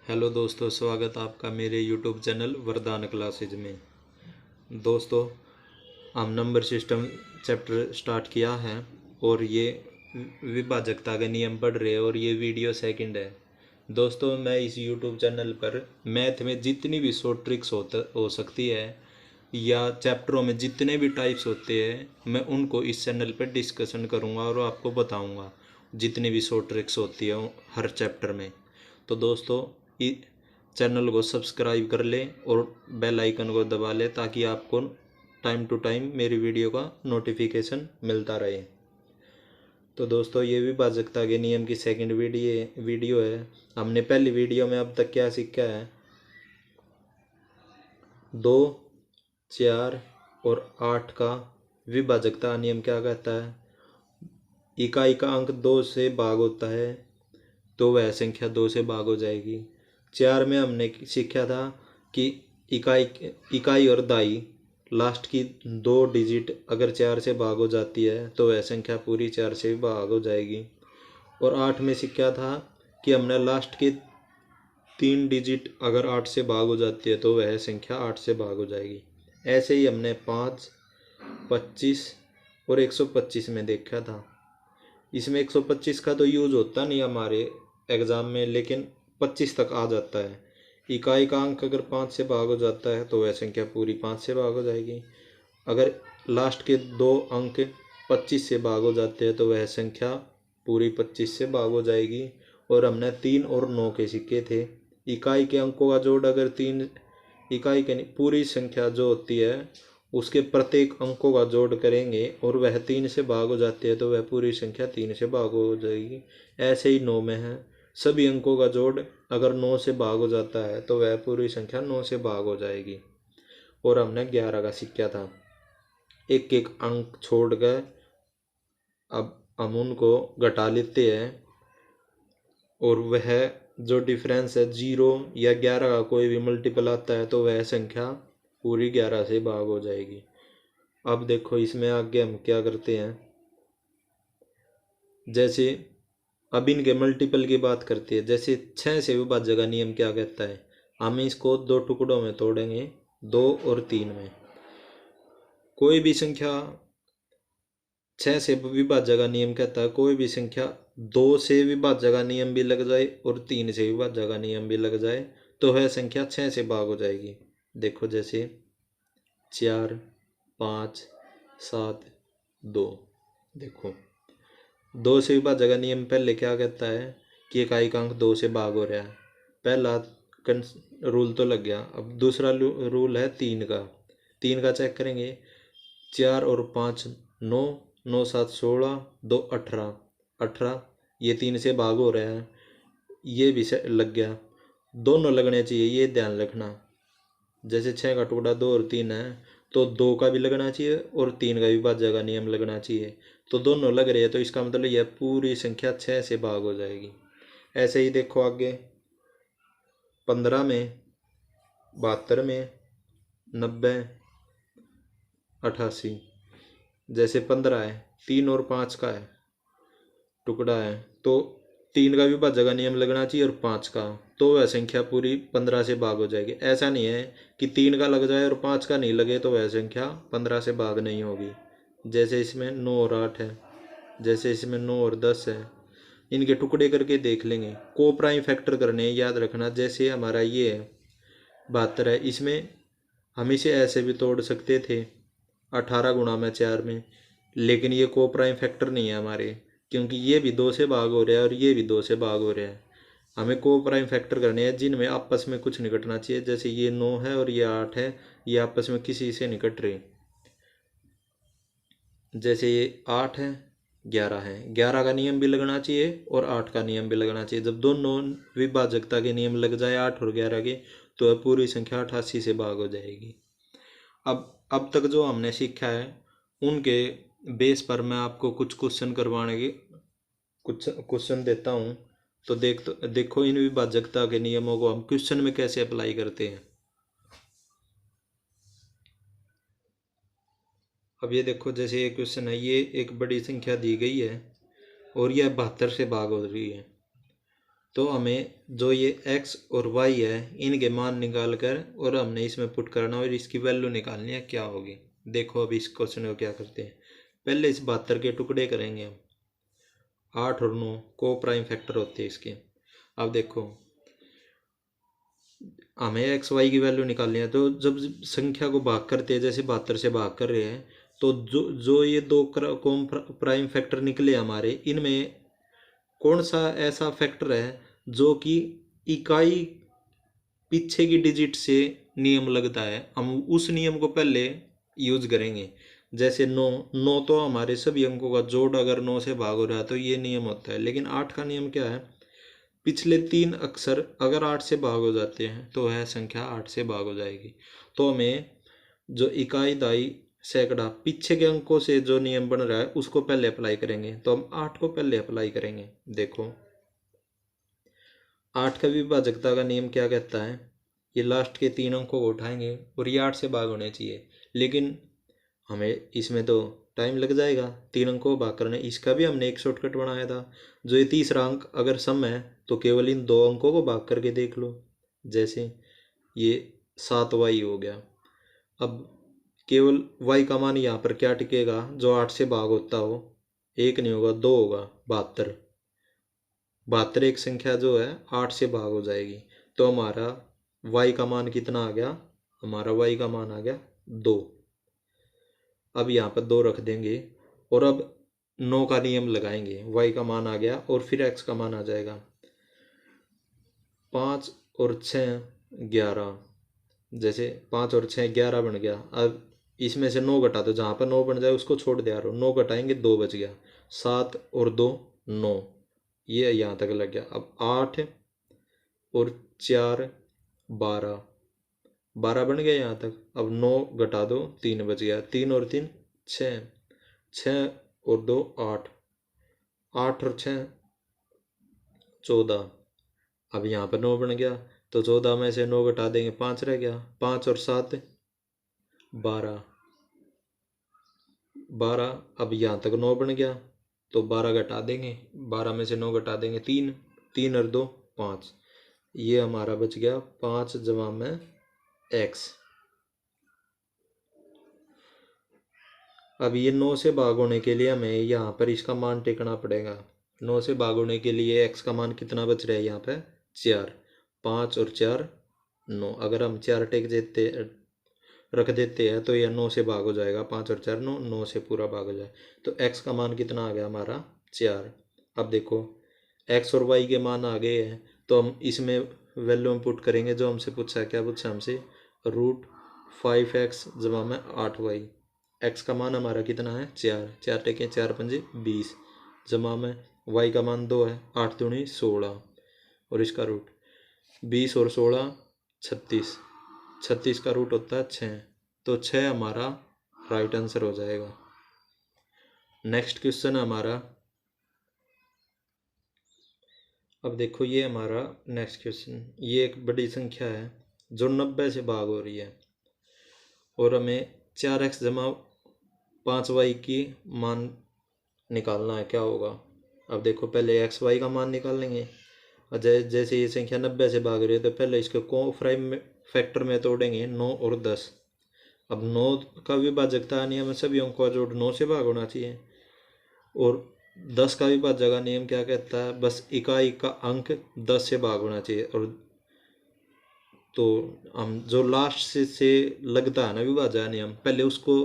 Hello दोस्तों, स्वागत आपका मेरे यूट्यूब चैनल वरदान क्लासेज में। दोस्तों, हम नंबर सिस्टम चैप्टर स्टार्ट किया है और ये विभाजकता के नियम पढ़ रहे हैं और ये वीडियो सेकंड है। दोस्तों, मैं इस यूट्यूब चैनल पर मैथ में जितनी भी शॉर्ट ट्रिक्स हो सकती है या चैप्टरों में जितने भी टाइप्स होते हैं, मैं उनको इस चैनल पर डिस्कशन करूँगा और आपको बताऊँगा जितनी भी शॉर्ट ट्रिक्स होती है हर चैप्टर में। तो दोस्तों, चैनल को सब्सक्राइब कर लें और बेल आइकन को दबा लें ताकि आपको टाइम टू टाइम मेरी वीडियो का नोटिफिकेशन मिलता रहे। तो दोस्तों, ये विभाजकता के नियम की सेकंड वीडियो है। हमने पहली वीडियो में अब तक क्या सीखा है? 2, 4 और 8 का विभाजकता नियम क्या कहता है? इकाई का अंक 2 से भाग होता है तो वह संख्या 2 से भाग हो जाएगी। 4 में हमने सीखा था कि इकाई और दाई लास्ट की 2 डिजिट अगर 4 से भाग हो जाती है तो वह संख्या पूरी 4 से भाग हो जाएगी। और 8 में सीखा था कि हमने लास्ट के 3 डिजिट अगर 8 से भाग हो जाती है तो वह संख्या 8 से भाग हो जाएगी। ऐसे ही हमने 5, 25 और 125 में देखा था। इसमें 125 का तो यूज होता नहीं हमारे एग्ज़ाम में, लेकिन 25 तक आ जाता है। इकाई का अंक अगर 5 से भाग हो जाता है तो वह संख्या पूरी 5 से भाग हो जाएगी। अगर लास्ट के 2 अंक 25 से भाग हो जाते हैं तो वह संख्या पूरी 25 से भाग हो जाएगी। और हमने 3 और 9 के सिक्के थे। इकाई के अंकों का जोड़ अगर 3, इकाई के पूरी संख्या जो होती है उसके प्रत्येक अंकों का जोड़ करेंगे और वह 3 से भाग हो जाती है तो वह पूरी संख्या 3 से भाग हो जाएगी। ऐसे ही 9 में है, सभी अंकों का जोड़ अगर 9 से भाग हो जाता है तो वह पूरी संख्या 9 से भाग हो जाएगी। और हमने 11 का सीखा था। एक एक अंक छोड़ कर अब हम उनको घटा लेते हैं और वह जो डिफरेंस है 0 या 11 का कोई भी मल्टीपल आता है तो वह संख्या पूरी 11 से भाग हो जाएगी। अब देखो, इसमें आगे हम क्या करते हैं। जैसे अब इनके मल्टीपल की बात करते हैं। जैसे 6 से विभाज्य का नियम क्या कहता है? हम इसको 2 टुकड़ों में तोड़ेंगे, 2 और 3 में। कोई भी संख्या 6 से विभाज्य का नियम कहता है कोई भी संख्या 2 से विभाज्य का नियम भी लग जाए और 3 से विभाज्य का नियम भी लग जाए तो वह संख्या 6 से भाग हो जाएगी। देखो, जैसे 4, 5, 7, 2। देखो, 2 से विभाज्य का नियम पहले क्या कहता है कि इकाई का अंक 2 से भाग हो रहा है। पहला रूल तो लग गया। अब दूसरा रूल है 3 का। 3 का चेक करेंगे। 4 और 5 9, 9 7 16, 2 18, 18 ये 3 से भाग हो रहा है, ये भी लग गया। दोनों लगने चाहिए, ये ध्यान रखना। जैसे 6 का टुकड़ा 2 और 3 है तो 2 का भी लगना चाहिए और 3 का भी विभाज्य का नियम लगना चाहिए। तो दोनों लग रहे हैं तो इसका मतलब यह पूरी संख्या 6 से भाग हो जाएगी। ऐसे ही देखो आगे, 15 में, 72 में, 90, 88। जैसे 15 है, 3 और 5 का है टुकड़ा है तो 3 का विभाज्य का नियम लगना चाहिए और 5 का, तो वह संख्या पूरी 15 से भाग हो जाएगी। ऐसा नहीं है कि 3 का लग जाए और 5 का नहीं लगे तो वह संख्या 15 से भाग नहीं होगी। जैसे इसमें 9 और 8 है, जैसे इसमें 9 और 10 है, इनके टुकड़े करके देख लेंगे। को प्राइम फैक्टर करने याद रखना। जैसे हमारा ये है 72 है, इसमें हम इसे ऐसे भी तोड़ सकते थे 18 गुणा में 4 में, लेकिन ये को प्राइम फैक्टर नहीं है हमारे, क्योंकि ये भी 2 से भाग हो रहा है और ये भी 2 से भाग हो रहा है। हमें को प्राइम फैक्टर करने हैं जिनमें आपस में कुछ नहीं घटना चाहिए। जैसे ये 9 है और ये 8 है, ये आपस में किसी से नहीं घट रहे। जैसे ये 8 है, 11 है, 11 का नियम भी लगना चाहिए और 8 का नियम भी लगना चाहिए। जब दोनों विभाजकता के नियम लग जाए 8 और 11 के तो पूरी संख्या 88 से भाग हो जाएगी। अब तक जो हमने सीखा है उनके बेस पर मैं आपको कुछ क्वेश्चन करवाने के कुछ क्वेश्चन देता हूँ। तो देखो इन विभाजकता के नियमों को हम क्वेश्चन में कैसे अप्लाई करते हैं। अब ये देखो, जैसे ये क्वेश्चन है, ये एक बड़ी संख्या दी गई है और यह 72 से भाग हो रही है। तो हमें जो ये x और y है इनके मान निकाल कर और हमने इसमें पुट करना और इसकी वैल्यू निकालनी है क्या होगी। देखो अब इस क्वेश्चन को क्या करते हैं। पहले इस 72 के टुकड़े करेंगे हम। 8 और 9 को प्राइम फैक्टर होते हैं इसके। अब देखो हमें एक्स वाई की वैल्यू निकालनी है, तो जब संख्या को भाग करते हैं, जैसे 72 से भाग कर रहे हैं, तो जो जो ये दो कॉम प्राइम फैक्टर निकले हमारे, इनमें कौन सा ऐसा फैक्टर है जो कि इकाई पीछे की डिजिट से नियम लगता है, हम उस नियम को पहले यूज करेंगे। जैसे 9 9 तो हमारे सभी अंकों का जोड़ अगर 9 से भाग हो रहा है तो ये नियम होता है। लेकिन 8 का नियम क्या है, पिछले 3 अक्षर अगर 8 से भाग हो जाते हैं तो वह संख्या 8 से भाग हो जाएगी। तो हमें जो इकाई दाई सैकड़ा पीछे के अंकों से जो नियम बन रहा है उसको पहले अप्लाई करेंगे। तो हम 8 को पहले अप्लाई करेंगे। देखो 8 का विभाजकता का नियम क्या कहता है, ये लास्ट के 3 अंकों को उठाएंगे और ये 8 से भाग होने चाहिए। लेकिन हमें इसमें तो टाइम लग जाएगा 3 अंकों को भाग करने। इसका भी हमने एक शॉर्टकट बनाया था। जो ये तीसरा अंक अगर सम है तो केवल इन 2 अंकों को भाग करके देख लो। जैसे ये 7y हो गया। अब केवल y का मान यहाँ पर क्या टिकेगा, जो 8 से भाग होता हो, 1 नहीं होगा 2 होगा, 72। 72 एक संख्या जो है 8 से भाग हो जाएगी। तो हमारा y का मान कितना आ गया, हमारा y का मान आ गया 2। अब यहाँ पर 2 रख देंगे और अब 9 का नियम लगाएंगे। y का मान आ गया और फिर x का मान आ जाएगा। 5 और 6 11, जैसे 5 और 6 11 बन गया। अब इसमें से 9 घटा दो, जहाँ पर 9 बन जाए उसको छोड़ दिया रहो। 9 घटाएंगे 2 बच गया। 7 और 2 9, ये यहाँ तक लग गया। अब 8 और 4 12, 12 बन गया यहाँ तक। अब 9 घटा दो 3 बच गया। 3 और 3 6, 6 और 2 8, 8 और 6 14। अब यहाँ पर 9 बन गया तो 14 में से 9 घटा देंगे 5 रह गया। 5 और 7 12, 12। अब यहाँ तक 9 बन गया तो 12 घटा देंगे, 12 में से 9 घटा देंगे 3, 3 और 2 5। ये हमारा बच गया 5 जमा में x। अब ये 9 से भाग होने के लिए हमें यहाँ पर इसका मान टेकना पड़ेगा। 9 से भाग होने के लिए x का मान कितना बच रहा है यहाँ पे 4। 5 और 4 9। अगर हम 4 टेक देते रख देते हैं तो यह 9 से भाग हो जाएगा। 5 और 4 9, 9 से पूरा भाग हो जाए। तो x का मान कितना आ गया हमारा 4। अब देखो x और y के मान आ गए हैं तो हम इसमें वैल्यू में पुट करेंगे जो हमसे पूछा है। क्या पूछा हमसे, √5x जमा में 8y। x का मान हमारा कितना है 4, 4 टेके 4 पंजे 20 जमा में y का मान 2 है, 8 दूनी 16 और इसका रूट 20 और 16 36, 36 का रूट होता है 6। तो 6 हमारा राइट आंसर हो जाएगा। नेक्स्ट क्वेश्चन है हमारा। अब देखो ये हमारा नेक्स्ट क्वेश्चन, ये एक बड़ी संख्या है जो 90 से भाग हो रही है और हमें 4x जमा 5y की मान निकालना है। क्या होगा, अब देखो पहले एक्स वाई का मान निकाल लेंगे। और जैसे ये संख्या 90 से भाग रही है तो पहले इसको को प्राइम फैक्टर में तोड़ेंगे 9 और 10। अब 9 का विभाजकता नियम सभी अंकों का जोड़ 9 से भाग होना चाहिए और 10 का विभाजक का नियम क्या कहता है, बस इकाई का अंक 10 से भाग होना चाहिए। और तो हम जो लास्ट से लगता है ना विभाजक नियम, पहले उसको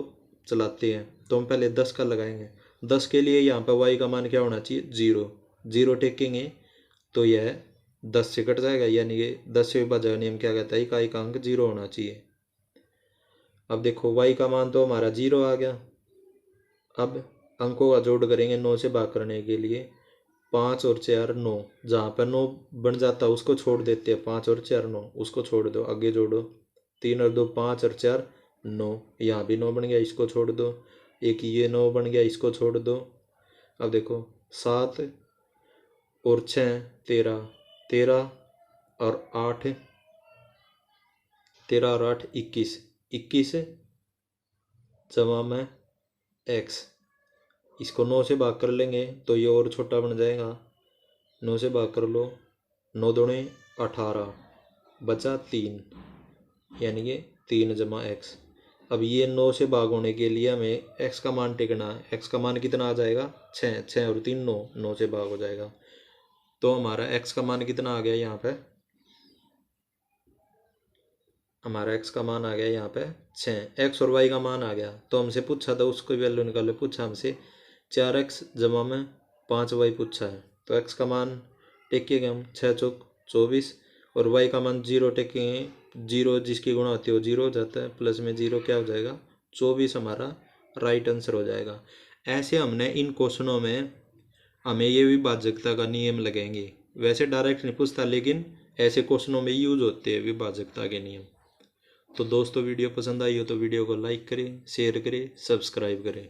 चलाते हैं। तो हम पहले 10 का लगाएंगे। 10 के लिए यहाँ पर y का मान क्या होना चाहिए 0, 0 टेकेंगे तो यह 10 से कट जाएगा, यानी कि 10 से विभाजक नियम क्या कहता है, इकाई का अंक 0 होना चाहिए। अब देखो y का मान तो हमारा 0 आ गया। अब अंकों का जोड़ करेंगे 9 से भाग करने के लिए। 5 और 4 9, जहाँ पर 9 बन जाता है उसको छोड़ देते हैं। 5 और 4 9, उसको छोड़ दो, आगे जोड़ो। 3 और 2 5 और 4 9, यहाँ भी 9 बन गया, इसको छोड़ दो। एक ये 9 बन गया, इसको छोड़ दो। अब देखो 7 और 6 13, 13 और 8 13 और 8 21, 21 जमा में x। इसको 9 से भाग कर लेंगे तो ये और छोटा बन जाएगा। 9 से भाग कर लो 9 दूणे 18 बचा 3, यानी कि 3 जमा एक्स। अब ये 9 से भाग होने के लिए हमें एक्स का मान टिकना है। एक्स का मान कितना आ जाएगा 6, 6 और 3 9, 9 से भाग हो जाएगा। तो हमारा एक्स का मान कितना आ गया यहाँ पे, हमारा एक्स का मान आ गया यहाँ पे 6। एक्स और वाई का मान आ गया, तो हमसे पूछा था उसको वैल्यू निकालो, पूछा हमसे 4x जमा में 5y पूछा है। तो एक्स का मान टेकेंगे हम 6 चौक 24, और वाई का मान 0 टेकेंगे, 0 जिसकी गुणा होती है वो 0 हो जाता है, प्लस में 0 क्या हो जाएगा 24 हमारा राइट आंसर हो जाएगा। ऐसे हमने इन क्वेश्चनों में हमें ये भी विभाजकता का नियम लगेंगे। वैसे डायरेक्ट नहीं पूछता, लेकिन ऐसे क्वेश्चनों में यूज होते हैं विभाजकता के नियम। तो दोस्तों वीडियो पसंद आई हो तो वीडियो को लाइक करें, शेयर करें, सब्सक्राइब करें।